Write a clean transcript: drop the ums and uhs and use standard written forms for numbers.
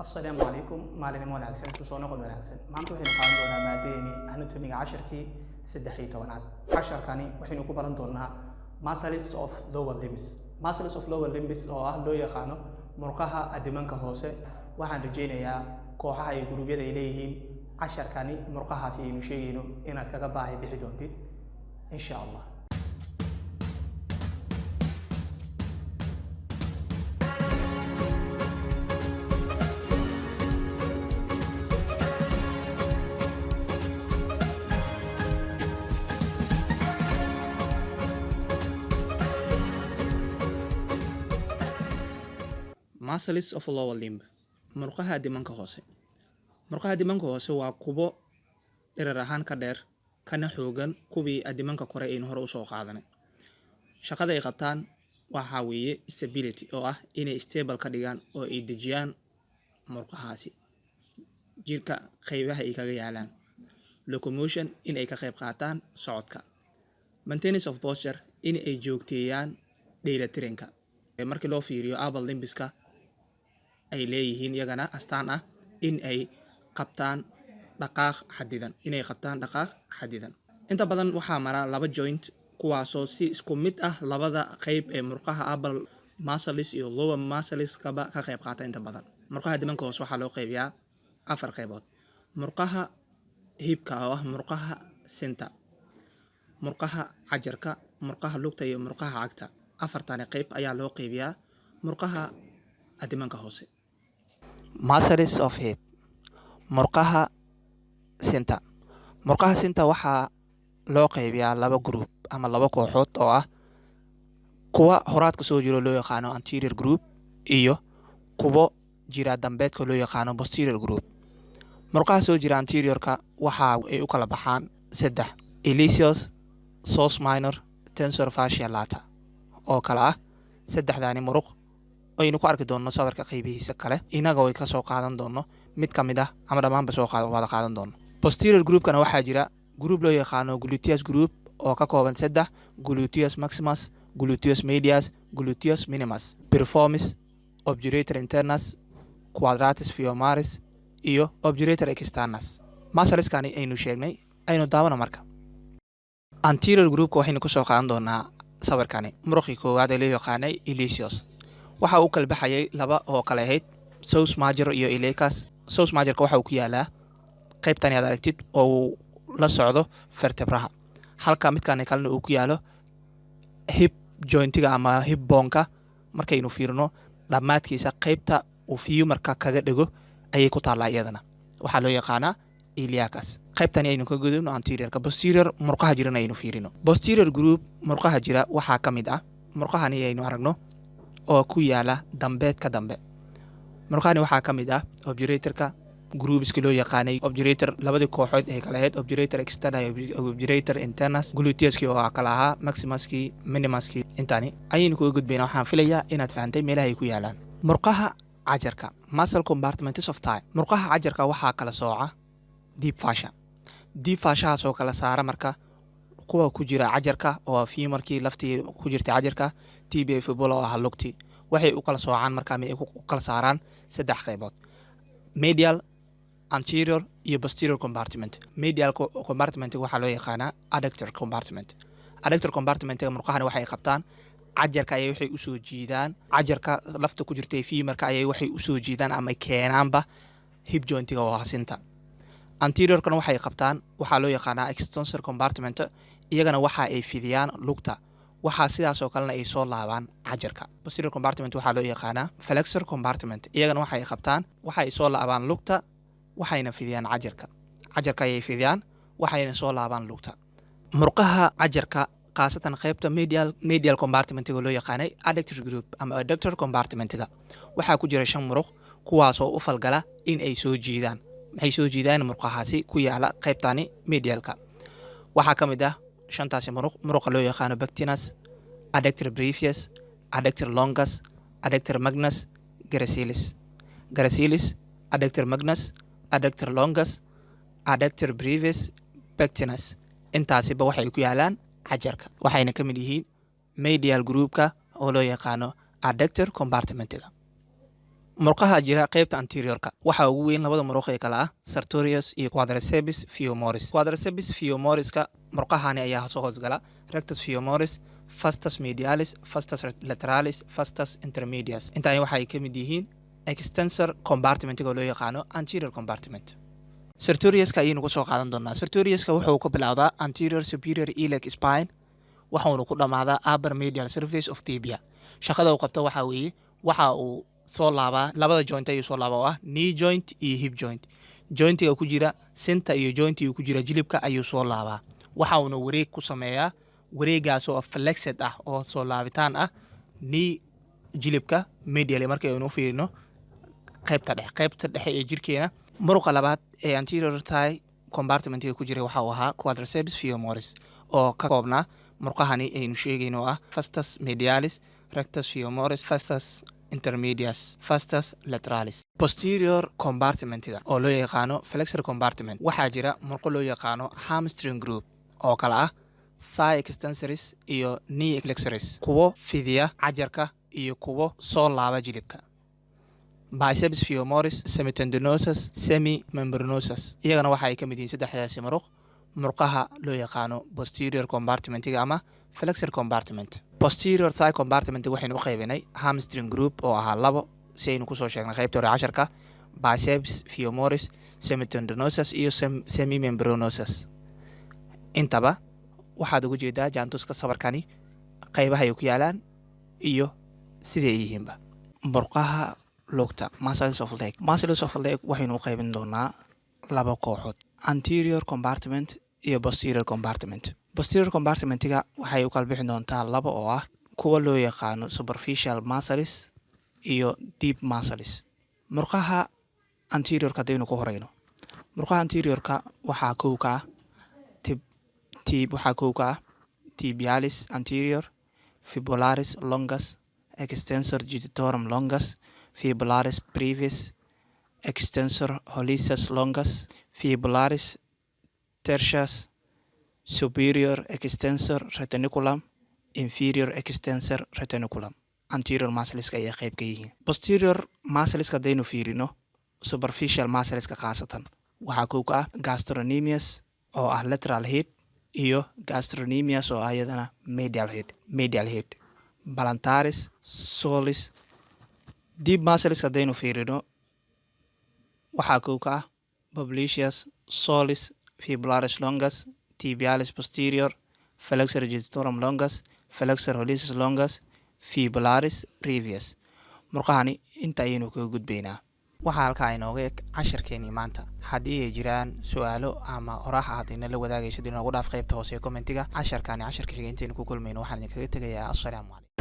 السلام عليكم مالين wanaagsan isku soo noqon wanaagsan maanta waxaynu qaadan doonaa maadeeni anatomiga 10kii 13aad 10kani waxaynu ku baran doonaa muscles of lower limbs oo ah loo yaqaano murqaha adimanka hoose waxaan rajeynayaa kooxaha ay gurubyada ay leeyihiin 10kani murqahaasi aynu sheegayno inaad kaga baahi bixi doontid insha Allah. Muscles of lower limb murqaha dimanka hoose waa kubo dherer ahaan ka dheer kana xoogan kubii adimanka kore aynu hore u soo qaadanay. Shaqada ay qabtaan waxa weeye stability oo ah inay stable ka dhigaan oo ay dejiyaan murqahaasi jirka qaybaha ay kaga yaalaan, locomotion in ay ka qayb qaataan socodka, maintenance of posture in ay joogteeyaan dheelitiranka. Markii loo fiiriyo upper limbska ay leeyihiin iyagana astaan ah in ay qabtaan dhaqaaq xadidan. Inta badan waxaa mara laba joint kuwaasoo si isku mid ah labada qayb ee murqaha upper muscles iyo lower muscles ka qayb qaata. Inta badan murqaha dimanka hoose waxaa loo qaybiyaa 4 qaybood: murqaha hibka oo ah murqaha sinta, murqaha cajarka, murqaha lugta iyo murqaha cagta. 4tani qayb ayaa loo qaybiyaa murqaha adimanka hoose. Muscles of hip murqaha sinta waxaa loo qaybiyaa 2 group ama 2 kooxood oo ah kuwa horaadka soo jiro loo yaqaano anterior group iyo kuwa jira dambeedka loo yaqaano posterior group. Murqaha soo jira anteriorka waxa ay u kala baxaan 3: iliacus, sos minor, tensor fasciae lata oo kala ah 3daani muruq aynu ku arki doonno sawirka qaybihiisa kale inaga way ka soo qaadan doonno mid ka mid ah ama dhammaanba wada qaadan doonno. Posterior groupkana waxaa jira group loo yaqaano gluteus group oo ka kooban 3: gluteus maximus, gluteus medius, gluteus minimus, piriformis, obturator internus, quadratus femoris iyo obturator externus. Muscleskani aynu sheegnay aynu daawano marka. Anterior groupka waxaynu ku soo qaadan doonaa sawirkani muruqii koowaad ee loo yaqaanay iliacus. waxa uu kala baxayay 2 oo kala ahayd sos major iyo iliacus. Sos majorka waxa uu ku yaalaa qaybtan aad aragtid oo uu la socdo vertebraha, halka midkan kalena uu ku yaalo hip jointiga ama hip boneka. Markaynu fiirino dhamaadkiisa qaybta uu femurka kaga dhigo ayay ku taalaa iyadana waxaa loo yaqaanaa iliacus. qaybtani aynu ka gudubno anteriorka. Posterior murqaha jirana aynu fiirino. Posterior group murqaha jira waxaa ka mid ah murqahani aynu aragno oo ku yaala dambeedka dambe. Murqahani waxaa ka mid ah obturatorka groupska loo yaqaanay obturator labadii kooxood ee kala ahayd obturator externus iyo obturator internus, gluteus-kii oo kala ahaa maximus-kii, minimus-kii. Intani ayaynu kuga gudbaynaa. Waxaan filayaa inaad fahantay meelaha ay ku yaalaan. Murqaha cajarka muscle compartments of thigh. Murqaha cajarka waxaa kala sooca deep fasciahaas oo kala saara marka kuwa ku jira cajarka oo femurkii laftii ku jirtay cajarka, tibia fibula oo ah lugtii. Waxay u kala soocaan marka ay u kala saaraan 3 qaybood: medial, anterior iyo posterior compartment. Medial compartment waxaa loo yaqaanaa adductor compartment. Adductor compartment murqahani waxay qabtaan cajarka ayay waxay u soo jiidaan cajarka lafta ku jirtay femurka ayay waxay u soo jiidaan ama keenaanba hip jointiga oo ah sinta. Anteriorkana waxay qabtaan waxaa loo yaqaanaa extensor compartment. iyagana waxa ay fidiyaan lugta waxaa sidaas oo kalena ay soo laabaan cajarka. Posterior compartment waxaa loo yaqaanaa flexor compartment. iyagana waxay qabtaan waxa ay soo laabaan lugta waxayna fidiyaan cajarka ayay fidiyaan waxayna soo laabaan lugta. Murqaha cajarka qaasatan qaybta medial compartmentiga loo yaqaanay adductor group ama adductor compartmentiga waxaa ku jira 5 muruq kuwaasoo u falgala in ay soo jiidaan. maxay soo jiidaan murqahaasi ku yaala qaybtani medialka. waxaa ka mid ah 5taasi muruqa loo yaqaano pectinus, adductor brevis, adductor longus, adductor magnus, gracilis, adductor magnus, adductor longus, adductor brevis, pectinus. intaasiba waxay ku yaalaan cajarka waxayna ka mid yihiin medial groupka oo loo yaqaano adductor compartmentiga. murqaha jira qaybta anteriorka waxa ugu weyn labada muruq ee kala ah sartorius iyo quadriceps femoris. Quadriceps femoriska murqahani ayaa soo hoosgala rectus femoris, vastus medialis, vastus lateralis, vastus intermedius. Intaani waxay ka mid yihiin extensor compartment oo loo yaqaano anterior compartment. Sartoriuska ayaynu ku soo qaadan doonaa. Sartoriuska wuxuu ku bilowdaa anterior superior iliac spine waxaanu ku dhamaadaa upper medial surface of tibia. Shaqada uu qabto waxa weeye waxa uu soo laabaa labada joint ayuu soo laabaa oo ah knee joint iyo hip joint. Jointiga ku jira sinta iyo jointiga ku jira jilibka ayuu soo laabaa. Waxa uu wareeg ku sameeyaa wareegaas oo flexed ah oo soo laabitaan ah knee jilibka medially markay aynu fiirino qaybta dhexe ee jirkeena. Muruqa labaad ee anterior thigh compartmentiga ku jira waxa uu ahaa quadriceps femoris oo ka koobnaa murqahani aynu sheegayno ah vastus medialis, rectus femoris, vastus intermedius, vastus lateralis. Posterior compartmentiga oo loo yaqaano flexor compartment waxaa jira murqo loo yaqaano hamstring group oo kala ah thigh extensoris iyo knee flexoris, kuwo fidiya cajarka iyo kuwo soo laaba jilibka. Biceps femoris, semitendinosus, semimembranosus iyagana waxa ay ka mid yihiin saddexdaasi muruq murqaha loo yaqaano posterior compartmentiga ama flexor compartment. Posterior thigh compartment waxaynu u qaybinay hamstring group oo ahaa labo si aynu kusoo sheegnay qaybta hore casharka, biceps femoris, semitendinosus iyo semimembranosus. Intaba waxaad ugu jeedaa jaantuska sabarkani qaybaha ay ku yaalaan iyo sidii ay yihiinba. Murqaha lugta muscles of leg. Muscles of leg waxaynu u qaybin doonaa laba kooxood, anterior compartment iyo posterior compartment. Posterior compartmentiga waxay u kala bixi doontaa laba oo ah kuwa loo yaqaano superficial muscles iyo deep muscles. Murqaha anteriorka hadaynu ku horeyno, murqaha anteriorka waxaa kow ka ah tibialis anterior, fibularis longus, extensor digitorum longus, fibularis brevis, extensor hallucis longus, fibularis tertius, superior extensor retiniculum, inferior extensor retiniculum. Anterior muscleska ayay qayb ka yihiin. Posterior muscleska hadaynu fiirino, superficial muscleska khaasatan waxaa kow ka ah gastrocnemius oo ah lateral head iyo gastrocnemius oo ah iyadana medial head, plantaris, soleus. Deep muscleska hadaynu fiirino waxaa kow ka ah publicius, soleus, fibularis longus, tibialis posterior, flexor digitorum longus, flexor hallucis longus, fibularis brevis. Murqahani inta ayaynu kaga gudbaynaa. Waxaa halkaa inooga eg casharkeenii maanta. Haddii ay jiraan su'aalo ama oraah aad inala wadaagaysid inoogu dhaaf qaybta hoose ee commentiga. Casharka xiga intaynu ku kulmayno waxaan idinkaga tegayaa. Assalaamu calaykum.